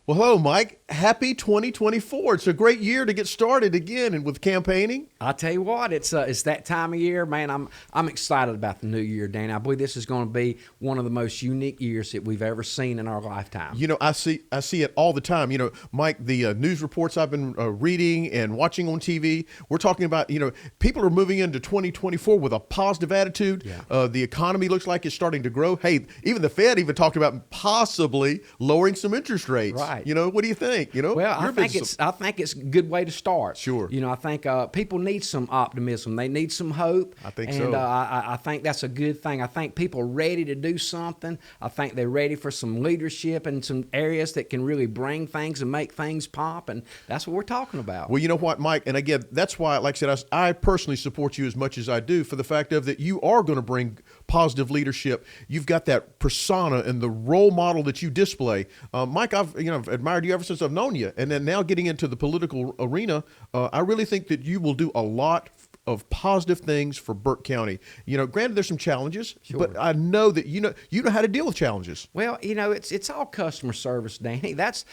Well, hello, Mike. Happy 2024. It's a great year to get started again and with campaigning. I tell you what, it's that time of year, man. I'm excited about the new year, Danny. I believe this is going to be one of the most unique years that we've ever seen in our lifetime. You know, I see it all the time. You know, Mike, the news reports I've been reading and watching on TV, we're talking about, people are moving into 2024 with a positive attitude. Yeah. The economy looks like it's starting to grow. Hey, even the Fed even talked about possibly lowering some interest rates. Right. What do you think? Well, I think it's a good way to start. Sure. I think people need some optimism. They need some hope. I think so. so. I think that's a good thing. I think people are ready to do something. I think they're ready for some leadership in some areas that can really bring things and make things pop, and that's what we're talking about. Well, you know what, Mike? And again, that's why, like I said, I personally support you as much as I do for the fact of that you are going to bring positive leadership. You've got that persona and the role model that you display. Mike, I've admired you ever since I've known you. And then now getting into the political arena, I really think that you will do a lot of positive things for Burke County. Granted, there's some challenges, Sure. but I know that you know how to deal with challenges. Well, it's all customer service, Danny. That's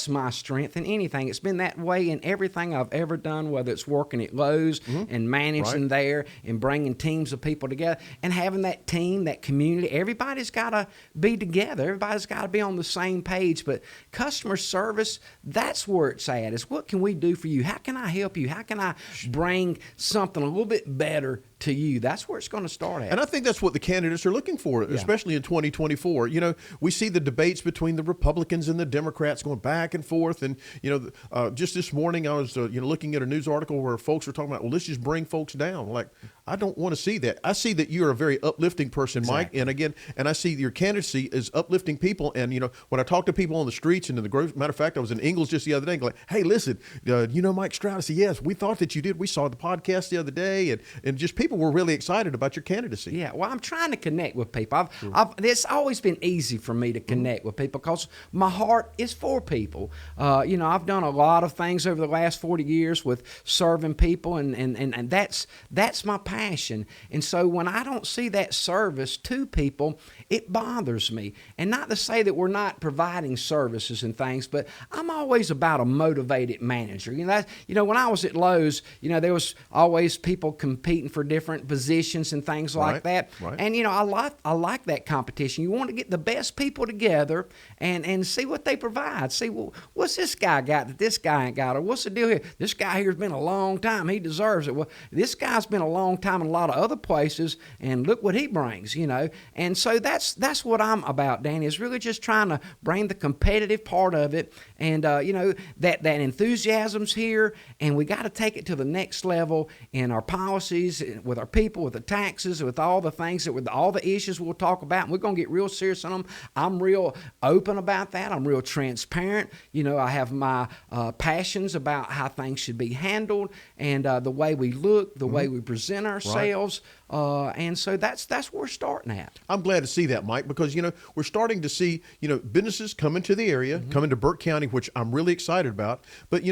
my strength in anything. It's been that way in everything I've ever done, whether it's working at Lowe's and managing Right. there and bringing teams of people together and having that team, that community. Everybody's got to be together. Everybody's got to be on the same page. But customer service, that's where it's at. Is what can we do for you? How can I help you? How can I bring something a little bit better to you? That's where it's going to start at. And I think that's what the candidates are looking for, especially in 2024. We see the debates between the Republicans and the Democrats going back and forth. And, just this morning I was, looking at a news article where folks were talking about, well, let's just bring folks down. Like, I don't want to see that. I see that you're a very uplifting person, Mike. Exactly. And I see your candidacy is uplifting people. And, when I talk to people on the streets and in the matter of fact, I was in Ingles just the other day going, hey, listen, Mike Stroud? I said, yes, we thought that you did. We saw the podcast the other day and just people were really excited about your candidacy. Yeah, well, I'm trying to connect with people. It's always been easy for me to connect with people because my heart is for people. I've done a lot of things over the last 40 years with serving people, and that's my passion. And so when I don't see that service to people, it bothers me. And not to say that we're not providing services and things, but I'm always about a motivated manager. When I was at Lowe's, there was always people competing for different positions and things like that. Right. And I like that competition. You want to get the best people together and see what they provide. See, well, what's this guy got that this guy ain't got, or what's the deal here? This guy here's been a long time. He deserves it. Well, this guy's been a long time in a lot of other places, and look what he brings. And so that's what I'm about, Danny. Is really just trying to bring the competitive part of it, and that enthusiasm's here, and we got to take it to the next level in our policies, with our people, with the taxes, with all the things with all the issues we'll talk about. And we're going to get real serious on them. I'm real open about that. I'm real transparent. I have my passions about how things should be handled and the way we look, the way we present ourselves. And so that's where we're starting at. I'm glad to see that, Mike, because, we're starting to see, businesses come into the area, come into Burke County, which I'm really excited about. But,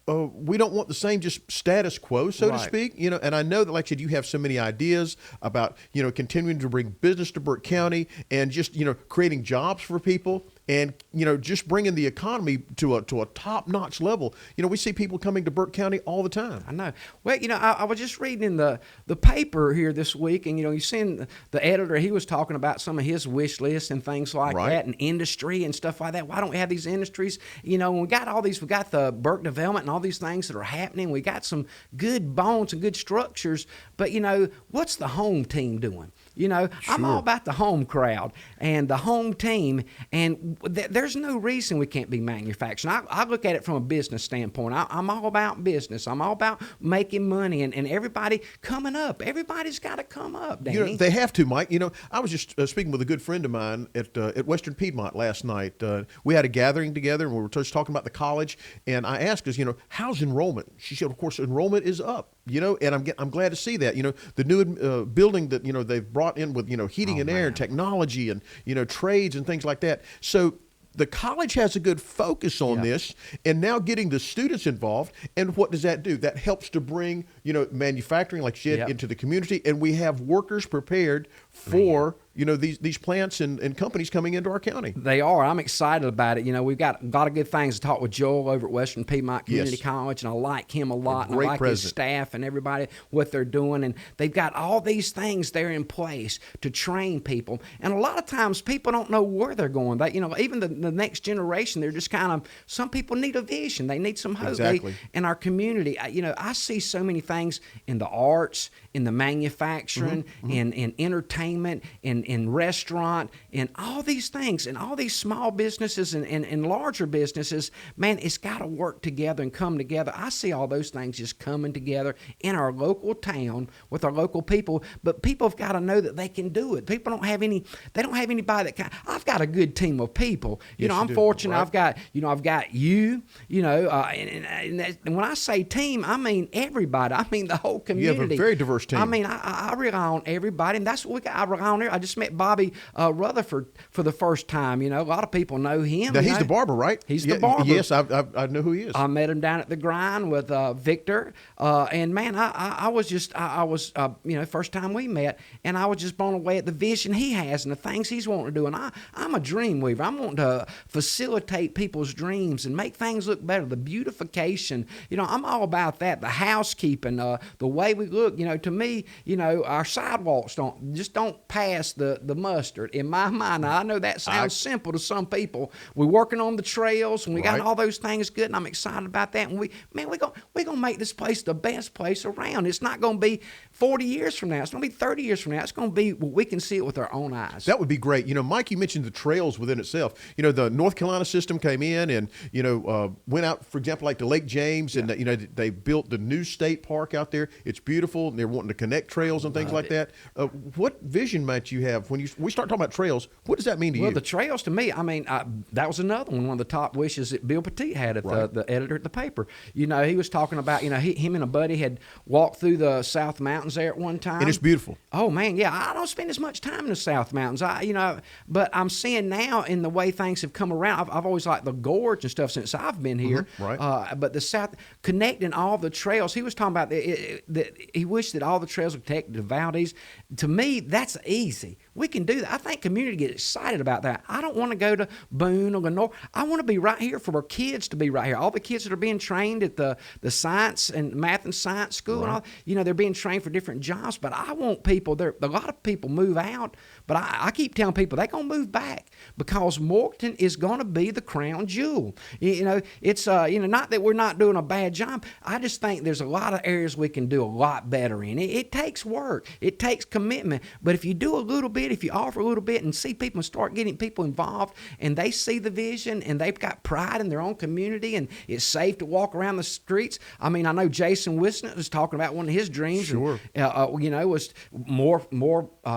we don't want the same just status quo, so to speak, and I know that, like I said, you have so many ideas about, continuing to bring business to Burke County and just, creating jobs for people and, just bringing the economy to a top-notch level. We see people coming to Burke County all the time. I know. Well, I was just reading in the paper here this week, and, you seen the editor, he was talking about some of his wish lists and things like that, and industry and stuff like that. Why don't we have these industries? When we got all these, we got the Burke development and all these things that are happening. We got some good bones and good structures, but, what's the home team doing? I'm all about the home crowd and the home team, and there's no reason we can't be manufacturing. I look at it from a business standpoint. I'm all about business. I'm all about making money and everybody coming up. Everybody's got to come up, Danny. They have to, Mike. I was just speaking with a good friend of mine at Western Piedmont last night. We had a gathering together, and we were just talking about the college, and I asked us, how's enrollment? She said, of course, enrollment is up. And I'm glad to see that. The new building that they've brought in with heating and air and technology and trades and things like that. So the college has a good focus on this, and now getting the students involved. And what does that do? That helps to bring manufacturing, like you said, into the community, and we have workers prepared for these plants and companies coming into our county. They are. I'm excited about it. We've got a lot of good things to talk with Joel over at Western Piedmont Community Yes. College, and I like him a lot. And I great like his president. staff and everybody, what they're doing. And they've got all these things there in place to train people. And a lot of times people don't know where they're going. Even the next generation, they're just kind of, some people need a vision. They need some hope. Exactly. In our community, I see so many things in the arts, in the manufacturing, in entertainment, in restaurant, in all these things, and all these small businesses and larger businesses. Man, it's got to work together and come together. I see all those things just coming together in our local town with our local people. But people have got to know that they can do it. People don't have any. They don't have anybody that can. I've got a good team of people. Yes, I'm you do, fortunate. right? I've got you. And when I say team, I mean everybody. I mean the whole community. You have a very diverse team. I mean, I rely on everybody, and that's what we got. I rely on. I just met Bobby Rutherford for the first time. A lot of people know him. Now, he's the barber, right? He's the barber. Yes, I know who he is. I met him down at the grind with Victor, and man, I was first time we met, and I was just blown away at the vision he has and the things he's wanting to do. And I'm a dream weaver. I'm wanting to facilitate people's dreams and make things look better. The beautification, I'm all about that. The housekeeping, the way we look. To me, our sidewalks don't pass the mustard in my mind. Now, I know that sounds simple to some people. We're working on the trails, and we got Right. all those things good, and I'm excited about that. And we're gonna make this place the best place around. It's not gonna be 40 years from now. It's gonna be 30 years from now. It's gonna be we can see it with our own eyes. That would be great. Mike, you mentioned the trails within itself. The North Carolina system came in and, went out, for example, like to Lake James, and, they built the new state park out there. It's beautiful, and they're wanting to connect trails and things like that. What vision might you have when we start talking about trails? What does that mean to Well, you? the trails to me, that was another one of the top wishes that Bill Petit had at Right. the editor at the paper. He was talking about, him and a buddy had walked through the South Mountains there at one time. And it's beautiful. Oh man, yeah. I don't spend as much time in the South Mountains. But I'm seeing now in the way things have come around. I've always liked the gorge and stuff since I've been here. Right. But the South, connecting all the trails, he was talking about that he wished that all the trails were connected to Valdez. To me, that's easy. We can do that. I think community get excited about that. I don't want to go to Boone or Lenore. I want to be right here for our kids to be right here. All the kids that are being trained at the science and math and science school, Right. and all, they're being trained for different jobs. But I want people there. A lot of people move out, but I keep telling people they're going to move back because Morganton is going to be the crown jewel. It's not that we're not doing a bad job. I just think there's a lot of areas we can do a lot better in. It takes work. It takes commitment. But if you do a little bit, if you offer a little bit and see people and start getting people involved and they see the vision and they've got pride in their own community and it's safe to walk around the streets. I mean, I know Jason Wisnett was talking about one of his dreams. Sure. And, was more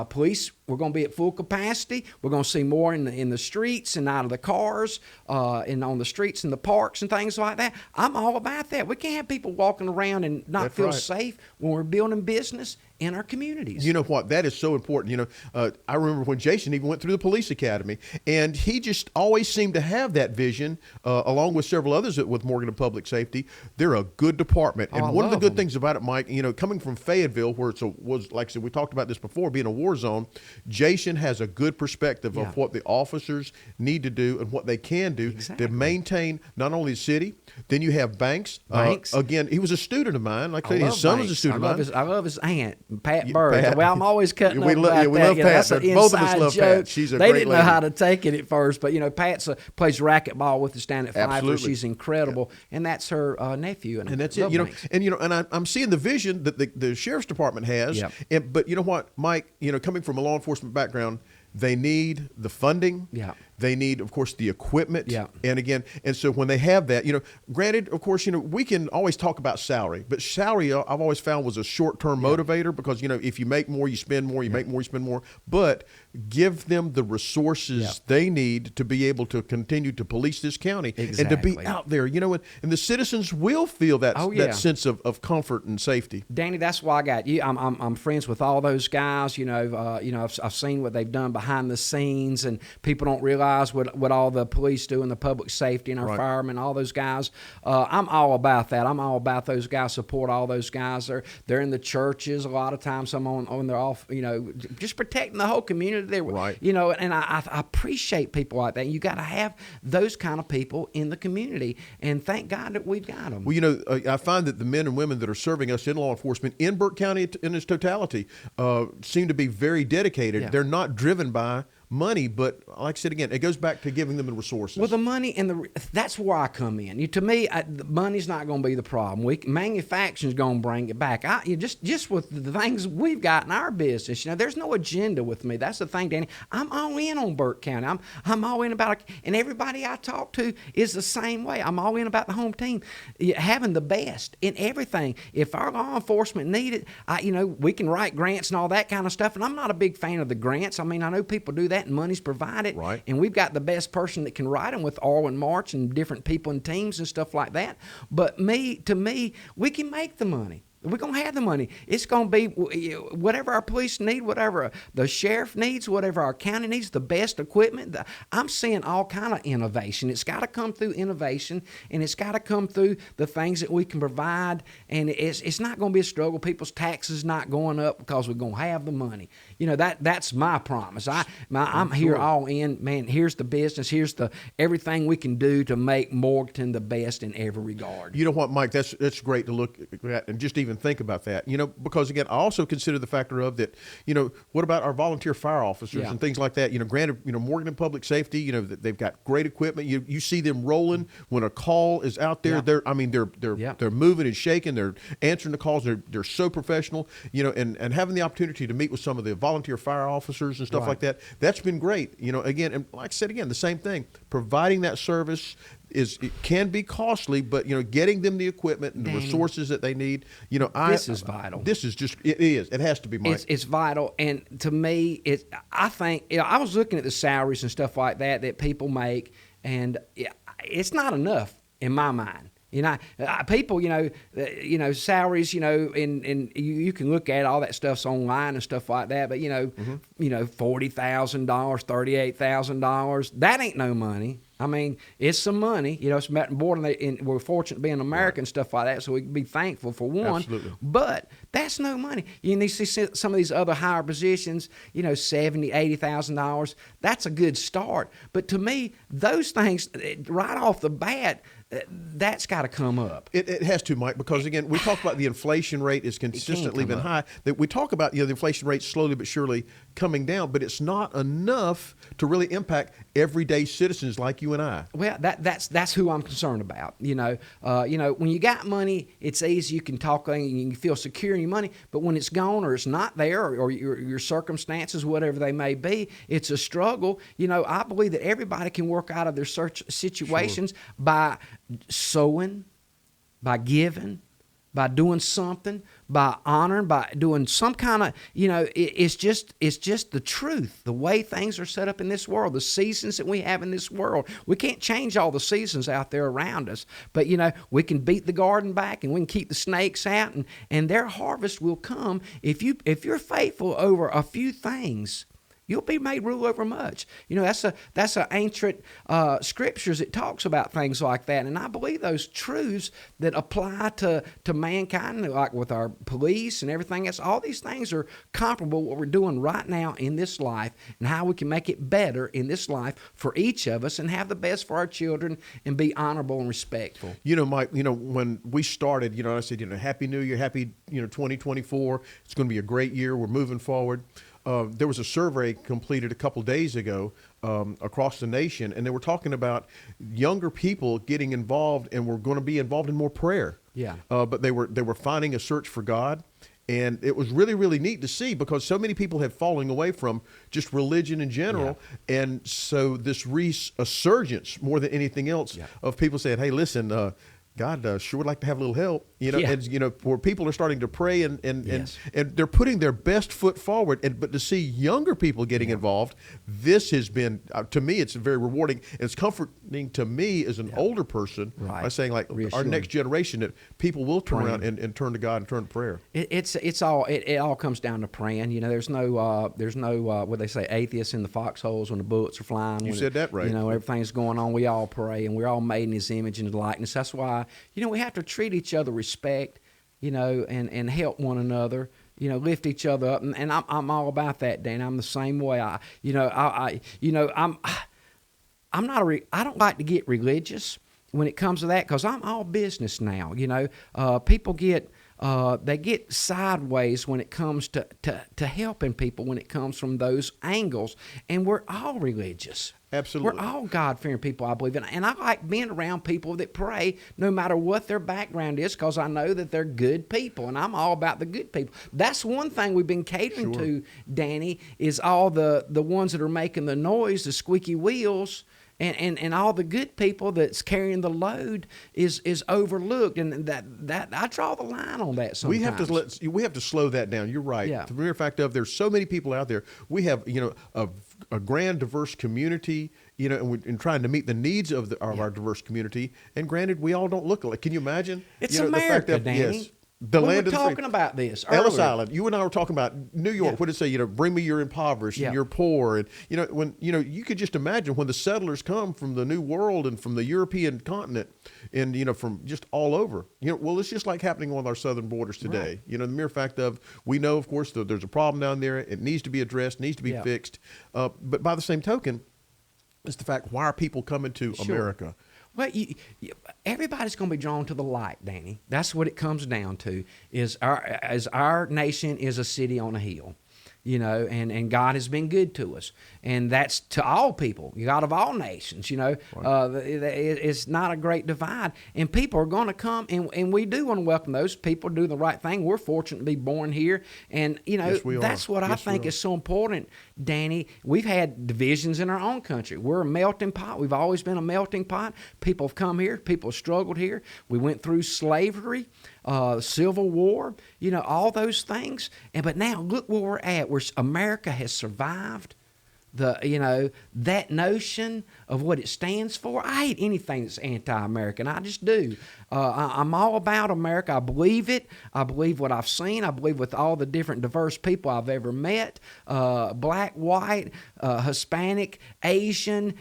police. We're going to be at full capacity. We're going to see more in the streets and out of the cars, and on the streets and the parks and things like that. I'm all about that. We can't have people walking around and not That's feel right. safe when we're building business in our communities. You know what? That is so important. I remember when Jason even went through the police academy, and he just always seemed to have that vision, along with several others with Morgan and Public Safety. They're a good department. And I one of the love good them. things about it, Mike, coming from Fayetteville, where was, like I said, we talked about this before, being a war zone, Jason has a good perspective Yeah. of what the officers need to do and what they can do Exactly. to maintain not only the city. Then you have Banks. Banks. Again, he was a student of mine. Like I said, I his love son was a Banks. student of mine. I love his aunt, Pat Yeah, Bird. Pat. Well, I'm always cutting We up lo- about yeah, we that. love That's Pat. an Both of us inside love joke. Pat. She's a They great didn't know lady. how to take it at first, but Pat's plays racquetball with us down at Pfeiffer. Absolutely. She's incredible, and that's her nephew. And that's love it, Banks. and I'm seeing the vision that the sheriff's department has. Yep. But you know what, Mike, coming from a law enforcement background, they need the funding. Yeah. They need, of course, the equipment. Yeah. And so when they have that, granted, of course, we can always talk about salary, but salary I've always found was a short-term motivator because, if you make more, you spend more, you make more, you spend more. But give them the resources they need to be able to continue to police this county and to be Exactly. out there, and the citizens will feel that, Oh, yeah. that sense of comfort and safety. Danny, that's why I got you. I'm friends with all those guys. I've seen what they've done behind the scenes, and people don't realize sympathize with what all the police do and the public safety and our Right. firemen, all those guys. I'm all about that. I'm all about those guys. Support all those guys. They're in the churches a lot of times. Some on they're off. Just protecting the whole community. They're, Right. And I appreciate people like that. You got to have those kind of people in the community, and thank God that we've got them. Well, I find that the men and women that are serving us in law enforcement in Burke County in its totality seem to be very dedicated. Yeah. They're not driven by money, but like I said again, it goes back to giving them the resources. Well, the money and that's where I come in. To me, the money's not going to be the problem. Manufacturing's going to bring it back. Just with the things we've got in our business, there's no agenda with me. That's the thing, Danny. I'm all in on Burke County. I'm all in about it, and everybody I talk to is the same way. I'm all in about the home team having the best in everything. If our law enforcement need it, we can write grants and all that kind of stuff. And I'm not a big fan of the grants. I mean, I know people do that, and money's provided, right? And we've got the best person that can write them with Arwen March and different people and teams and stuff like that. But to me, we can make the money. We're going to have the money. It's going to be whatever our police need, whatever the sheriff needs, whatever our county needs, the best equipment. I'm seeing all kind of innovation. It's got to come through innovation, and it's got to come through the things that we can provide. And it's not going to be a struggle. People's taxes not going up because we're going to have the money. That's my promise. I'm here all in. Man, here's the business. Here's everything we can do to make Morganton the best in every regard. You know what, Mike? That's great to look at and just even think about that. Because again, I also consider the factor of that. What about our volunteer fire officers and things like that? Granted, Morganton Public Safety. They've got great equipment. You see them rolling when a call is out there. Yeah. They're moving and shaking. They're answering the calls. They're so professional. And having the opportunity to meet with some of the volunteer fire officers and stuff Right. like that. That's been great. Again, and like I said again, the same thing. Providing that service it can be costly, but getting them the equipment and the resources that they need. This is vital. This is just it is. It has to be, Mike. It's vital, and to me, I think I was looking at the salaries and stuff like that people make, and it's not enough in my mind. People, salaries, and you can look at all that stuff's online and stuff like that. But $40,000, $38,000, that ain't no money. I mean, it's some money. It's more than we're fortunate to be in America and stuff like that, so we can be thankful for one. Absolutely. But that's no money. You see some of these other higher positions, $70,000, $80,000. That's a good start. But to me, those things right off the bat, that's got to come up. It has to, Mike, because again, we talk about the inflation rate has consistently been high. That we talk about the inflation rate slowly but surely coming down, but it's not enough to really impact everyday citizens like you and I. Well, that's who I'm concerned about. When you got money, it's easy. You can talk and you can feel secure in your money. But when it's gone or it's not there, or your circumstances, whatever they may be, it's a struggle. I believe that everybody can work out of their situations by sowing, by giving, by doing something, by honoring, by doing some kind of, it's just the truth, the way things are set up in this world, the seasons that we have in this world. We can't change all the seasons out there around us, but, we can beat the garden back and we can keep the snakes out, and their harvest will come if you're faithful over a few things. You'll be made rule over much. That's a ancient scriptures that talks about things like that, and I believe those truths that apply to mankind, like with our police and everything else. All these things are comparable to what we're doing right now in this life, and how we can make it better in this life for each of us, and have the best for our children, and be honorable and respectful. Mike. When we started, I said, Happy New Year, happy 2024. It's going to be a great year. We're moving forward. There was a survey completed a couple days ago across the nation, and they were talking about younger people getting involved, and we're going to be involved in more prayer. Yeah. But they were finding a search for God, and it was really, really neat to see, because so many people had fallen away from just religion in general, and so this resurgence more than anything else of people saying, "Hey, listen." God sure would like to have a little help, Yeah. and where people are starting to pray and Yes. and they're putting their best foot forward, but to see younger people getting involved, this has been to me, it's very rewarding. It's comforting to me as an older person Right. by saying like our Reassuring. next generation that people will turn Praying. around and turn to God and turn to prayer. It all comes down to praying. There's no what they say, atheists in the foxholes when the bullets are flying. You when said that right. Everything's going on. We all pray, and we're all made in His image and likeness. That's why we have to treat each other respect, and help one another. Lift each other up, and I'm all about that, Dan. I'm the same way. I'm not I don't like to get religious when it comes to that, because I'm all business now. People get they get sideways when it comes to helping people, when it comes from those angles, and we're all religious. Absolutely. We're all God-fearing people, I believe. And I like being around people that pray no matter what their background is, because I know that they're good people, and I'm all about the good people. That's one thing we've been catering to, Danny, is all the ones that are making the noise, the squeaky wheels, and all the good people that's carrying the load is overlooked, and that I draw the line on that sometimes. We have to slow that down. You're right. Yeah. The mere fact of there's so many people out there. We have a grand diverse community. And trying to meet the needs of our diverse community. And granted, we all don't look alike. Can you imagine? It's the fact America, that, Danny. yes, the We land were of the free. talking about this Ellis earlier. Island. You and I were talking about New York. Yeah. What did it say? Bring me your impoverished Yeah. and your poor. And when you could just imagine when the settlers come from the New World and from the European continent, and from just all over. Well, it's just like happening on our southern borders today. The mere fact of we know, of course, that there's a problem down there. It needs to be addressed. Needs to be Yeah. fixed. But by the same token, it's the fact, why are people coming to Sure. America? Well, everybody's going to be drawn to the light, Danny. That's what it comes down to. Is our nation is a city on a hill, and God has been good to us, and that's to all people, God of all nations. It's not a great divide, and people are going to come, and we do want to welcome those people, do the right thing. We're fortunate to be born here, and Yes, we that's are. what I Yes, we think are. is so important, Danny. We've had divisions in our own country. We're a melting pot. We've always been a melting pot. People have come here. People have struggled here. We went through slavery, Civil War, all those things. But now look where we're at. Where America has survived that notion of what it stands for. I hate anything that's anti-American. I just do. I'm all about America. I believe it. I believe what I've seen. I believe with all the different diverse people I've ever met, black, white, Hispanic, Asian,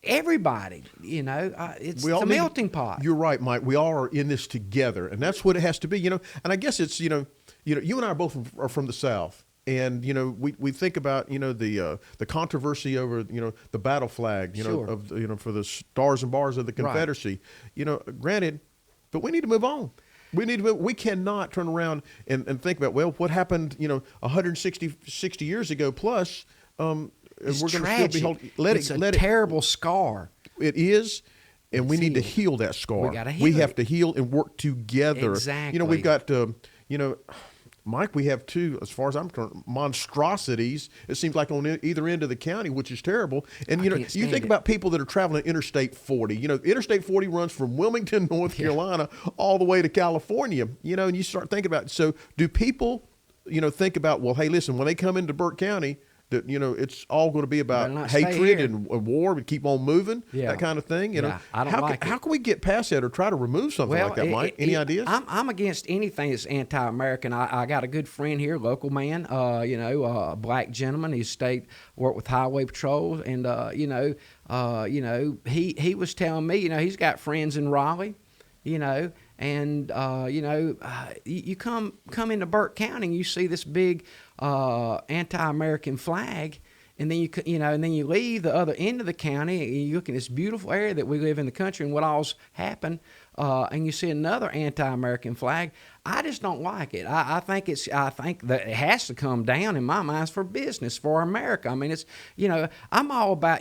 everybody. It's a melting pot. You're right, Mike. We all are in this together, and that's what it has to be. And I guess it's you and I are both are from the South. And we think about the controversy over the battle flag Sure. of for the stars and bars of the Confederacy, granted, but we need to move on. We need to move. We cannot turn around and think about what happened 160 years ago plus. It's we're going to tragic. still be It's a terrible scar. It is. And we It's need to healed. heal that scar. We gotta heal We have it. to heal and work together. Exactly. We've got Mike, we have two, as far as I'm concerned, monstrosities. It seems like on either end of the county, which is terrible. And I you can't think stand it. about people that are traveling Interstate 40. Interstate 40 runs from Wilmington, North Carolina, all the way to California. And you start thinking about. So, do people, think about? Well, hey, listen, when they come into Burke County, that it's all going to be about Better not stay hatred here. and war, and keep on moving, Yeah. that kind of thing. Yeah, I don't like it. how can we get past that or try to remove something like that, Mike? Any ideas? I'm against anything that's anti-American. I got a good friend here, local man, a black gentleman. He's worked with Highway Patrol, and he was telling me, he's got friends in Raleigh, and you come into Burke County and you see this big anti-American flag, and then you leave the other end of the county and you look at this beautiful area that we live in the country and what all's happened, and you see another anti-American flag. I just don't like it. I think that it has to come down in my mind for business, for America. I mean, it's I'm all about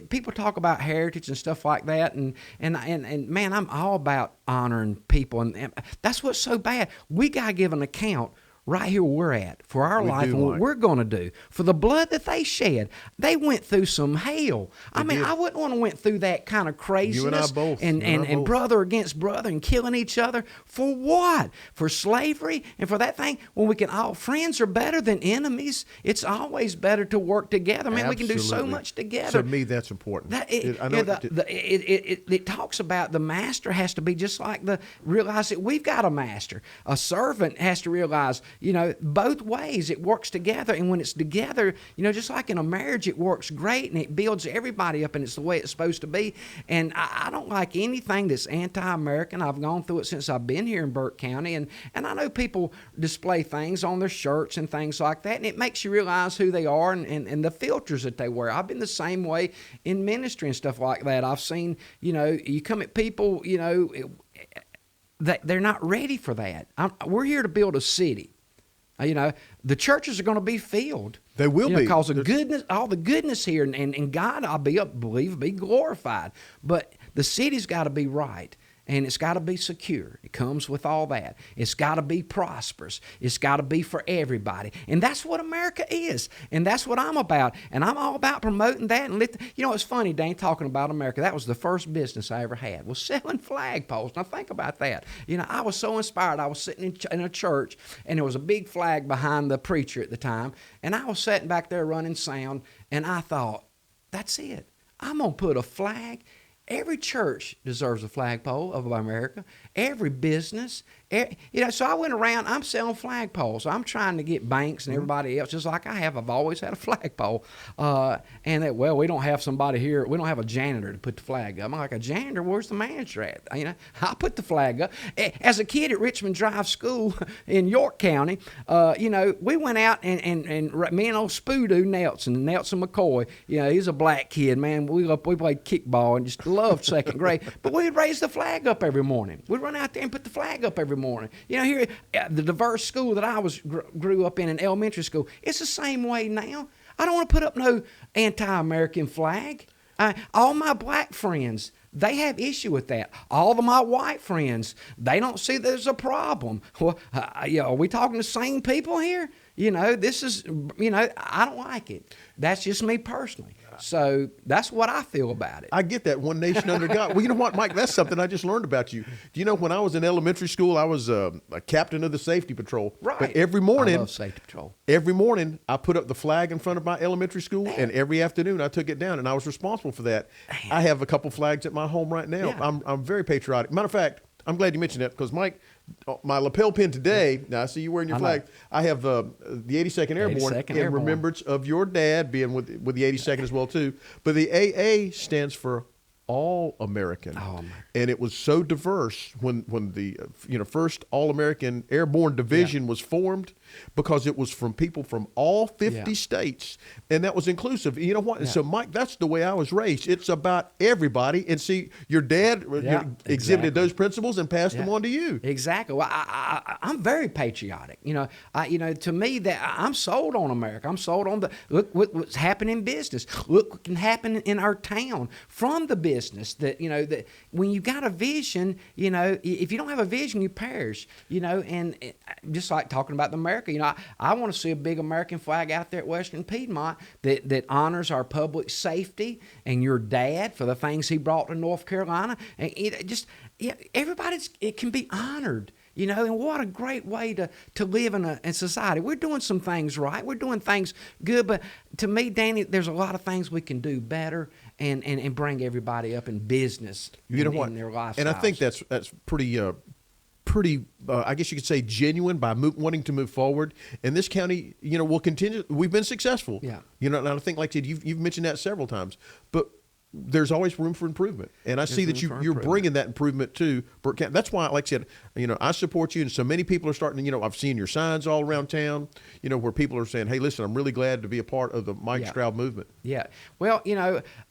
people talk about heritage and stuff like that, and man, I'm all about honoring people, and that's what's so bad. We gotta give an account right here where we're at, for our We life do, and what Mike. we're going to do, for the blood that they shed. They went through some hell. I mean, did. I wouldn't want to went through that kind of craziness. both. And, You and I and both. brother against brother and killing each other. For what? For slavery and for that thing? When we can all, friends are better than enemies. It's always better to work together. Man, we can do so Absolutely. much together. To me, that's important. I know. It talks about the master has to be just like realize that we've got a master. A servant has to realize, both ways it works together. And when it's together, just like in a marriage, it works great and it builds everybody up and it's the way it's supposed to be. And I don't like anything that's anti-American. I've gone through it since I've been here in Burke County. And I know people display things on their shirts and things like that. And it makes you realize who they are and the filters that they wear. I've been the same way in ministry and stuff like that. I've seen, you come at people, that they're not ready for that. We're here to build a city. The churches are going to be filled. They will be. Because of goodness, all the goodness here, and God, I believe, will be glorified. But the city's got to be right. And it's got to be secure. It comes with all that. It's got to be prosperous. It's got to be for everybody. And that's what America is. And that's what I'm about. And I'm all about promoting that. And it's funny, Dane, talking about America. That was the first business I ever had, was selling flagpoles. Now think about that. I was so inspired. I was sitting in a church, and there was a big flag behind the preacher at the time. And I was sitting back there running sound, and I thought, that's it. I'm going to put a flag. Every church deserves a flagpole of America. Every business. So I went around, I'm selling flagpoles. I'm trying to get banks and everybody else, just like I have. I've always had a flagpole. We don't have somebody here. We don't have a janitor to put the flag up. I'm like, a janitor? Where's the manager at? I put the flag up. As a kid at Richmond Drive School in York County, we went out and me and old Spoodoo Nelson McCoy, he's a black kid, man. We played kickball and just loved second grade. But we'd raise the flag up every morning. We'd run out there and put the flag up every morning. Here at the diverse school that I grew up in elementary school, it's the same way now. I don't want to put up no anti-American flag. All my black friends, they have issue with that. All of my white friends, they don't see there's a problem. Well, are we talking the same people here? This is, I don't like it. That's just me personally. So that's what I feel about it. I get that, one nation under God. Well, you know what, Mike? That's something I just learned about you. Do you know when I was in elementary school, I was a captain of the safety patrol. Right. But every morning, I love safety patrol. Every morning, I put up the flag in front of my elementary school, and every afternoon I took it down, and I was responsible for that. I have a couple flags at my home right now. Yeah. I'm very patriotic. Matter of fact, I'm glad you mentioned that because, Mike, my lapel pin today, now I see you wearing your flag, I have the 82nd Airborne 82nd in Airborne. remembrance of your dad being with the 82nd as well, too. But the AA stands for All-American. And it was so diverse when the first All-American Airborne Division was formed, because it was from people from all 50 states, and that was inclusive. You know what? Yeah. So, Mike, that's the way I was raised. It's about everybody. And see, your dad exhibited those principles and passed them on to you. Exactly. Well, I'm very patriotic. To me, that I'm sold on America. I'm sold on look what's happening in business. Look what can happen in our town from the business. That when you got a vision, if you don't have a vision, you perish. And just like talking about the America, I want to see a big American flag out there at Western Piedmont that honors our public safety and your dad for the things he brought to North Carolina. And it can be honored. And what a great way to live in society. We're doing some things right. We're doing things good. But to me, Danny, there's a lot of things we can do better and bring everybody up in business in their lifestyles. And I think that's pretty, I guess you could say, genuine by wanting to move forward. And this county, will continue. We've been successful. Yeah. And I think, like I said, you've mentioned that several times. But there's always room for improvement. And I see that you're bringing that improvement to Burke County. That's why, like I said, I support you. And so many people are starting to, I've seen your signs all around town, where people are saying, hey, listen, I'm really glad to be a part of the Mike Stroud movement. Yeah. Well,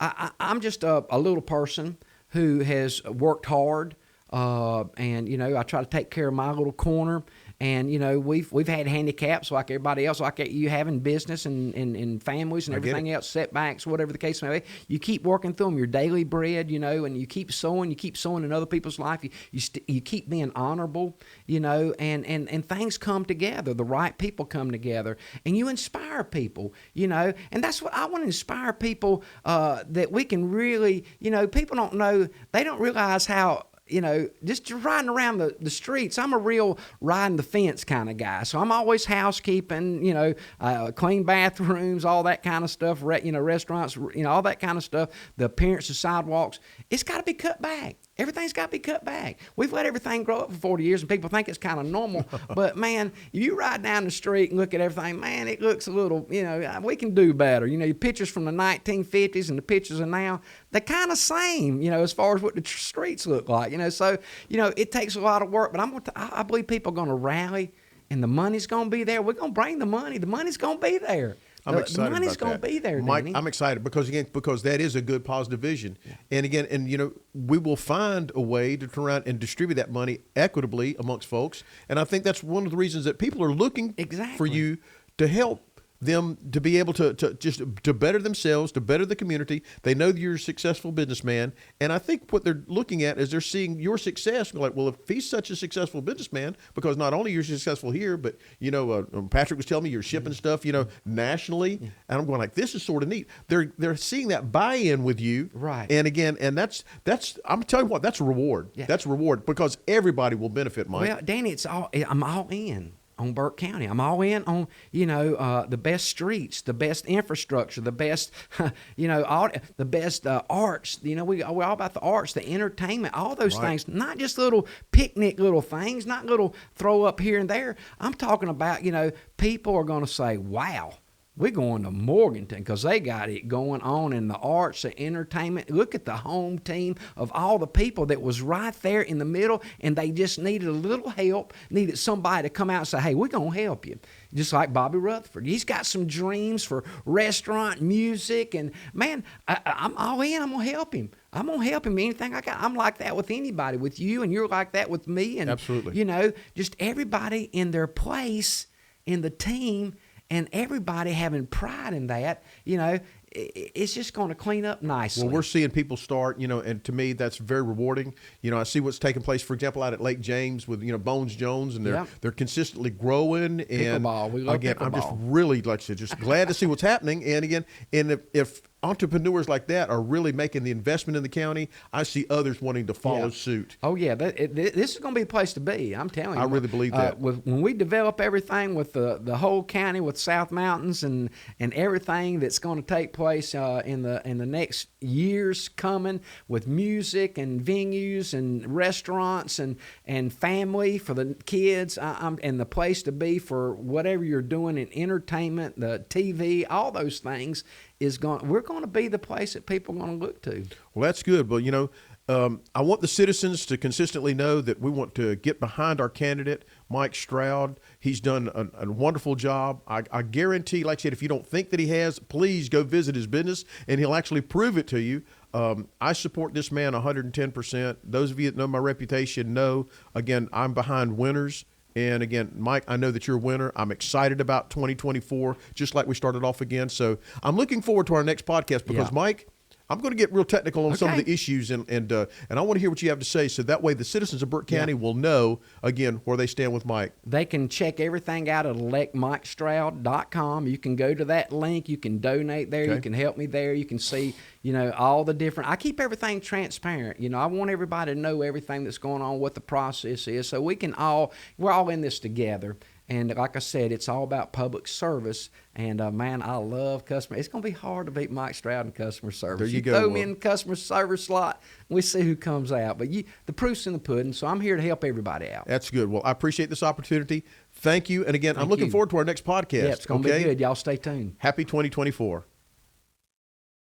I'm just a little person who has worked hard. And I try to take care of my little corner, And we've had handicaps like everybody else, like you have in business and families and everything else, setbacks, whatever the case may be. You keep working through them, your daily bread, and you keep sowing in other people's life. You keep being honorable, and things come together. The right people come together, and you inspire people, and that's what I want to inspire people, that we can really, people don't know, they don't realize how, just riding around the streets. I'm a real riding the fence kind of guy. So I'm always housekeeping, clean bathrooms, all that kind of stuff, restaurants, all that kind of stuff, the appearance of sidewalks. It's got to be cut back. Everything's got to be cut back. We've let everything grow up for 40 years, and people think it's kind of normal. But, man, you ride down the street and look at everything, man, it looks a little, we can do better. Your pictures from the 1950s and the pictures of now, they're kind of same, as far as what the streets look like. So, it takes a lot of work. But I believe people are going to rally, and the money's going to be there. We're going to bring the money. The money's going to be there. I'm excited the money's about going to be there, Mike. Danny. I'm excited because that is a good positive vision. Yeah. And we will find a way to turn around and distribute that money equitably amongst folks. And I think that's one of the reasons that people are looking for you to help them to be able to better themselves, to better the community. They know that you're a successful businessman. And I think what they're looking at is they're seeing your success. And like, well, if he's such a successful businessman, because not only you're successful here, but, Patrick was telling me you're shipping stuff, nationally. And I'm going like, this is sort of neat. They're seeing that buy-in with you. Right. And again, and that's I'm telling you what, that's a reward. Yeah. That's a reward because everybody will benefit, Mike. Well, Danny, I'm all in on Burke County. I'm all in on, the best streets, the best infrastructure, the best, the best arts. We're all about the arts, the entertainment, all those things. Not just little picnic little things, not little throw up here and there. I'm talking about, people are going to say, wow. We're going to Morganton because they got it going on in the arts, the entertainment. Look at the home team of all the people that was right there in the middle, and they just needed a little help, needed somebody to come out and say, hey, we're going to help you. Just like Bobby Rutherford. He's got some dreams for restaurant, music, and, man, I'm all in. I'm going to help him. I'm going to help him anything I got. I'm like that with anybody, with you, and you're like that with me. And, absolutely. Just everybody in their place in the team, and everybody having pride in that, it's just going to clean up nicely. Well, we're seeing people start, and to me, that's very rewarding. I see what's taking place, for example, out at Lake James with, Bones Jones, and they're consistently growing. And pickleball. We love again, pickleball. I'm just really, like I said, just glad to see what's happening. And again, if entrepreneurs like that are really making the investment in the county, I see others wanting to follow suit. Oh, yeah. This is going to be a place to be. I'm telling you. I really believe that. When we develop everything with the whole county, with South Mountains and everything that's going to take place in the next years coming, with music and venues and restaurants and family for the kids, and the place to be for whatever you're doing in entertainment, the TV, all those things, we're going to be the place that people are going to look to. Well, that's good. Well, I want the citizens to consistently know that we want to get behind our candidate, Mike Stroud. He's done a wonderful job. I guarantee, like I said, if you don't think that he has, please go visit his business, and he'll actually prove it to you. I support this man 110%. Those of you that know my reputation know, again, I'm behind winners. And again, Mike, I know that you're a winner. I'm excited about 2024, just like we started off again. So I'm looking forward to our next podcast because, Mike, I'm going to get real technical on some of the issues, and I want to hear what you have to say, so that way the citizens of Burke County will know, again, where they stand with Mike. They can check everything out at electmikestroud.com. You can go to that link. You can donate there. Okay. You can help me there. You can see, all the different. I keep everything transparent. I want everybody to know everything that's going on, what the process is, so we're all in this together. And like I said, it's all about public service. And, man, I love customer. It's going to be hard to beat Mike Stroud in customer service. There you go. Throw me in the customer service slot, and we see who comes out. But the proof's in the pudding, so I'm here to help everybody out. That's good. Well, I appreciate this opportunity. Thank you. And, again, I'm looking forward to our next podcast. Yeah, it's going to be good. Y'all stay tuned. Happy 2024.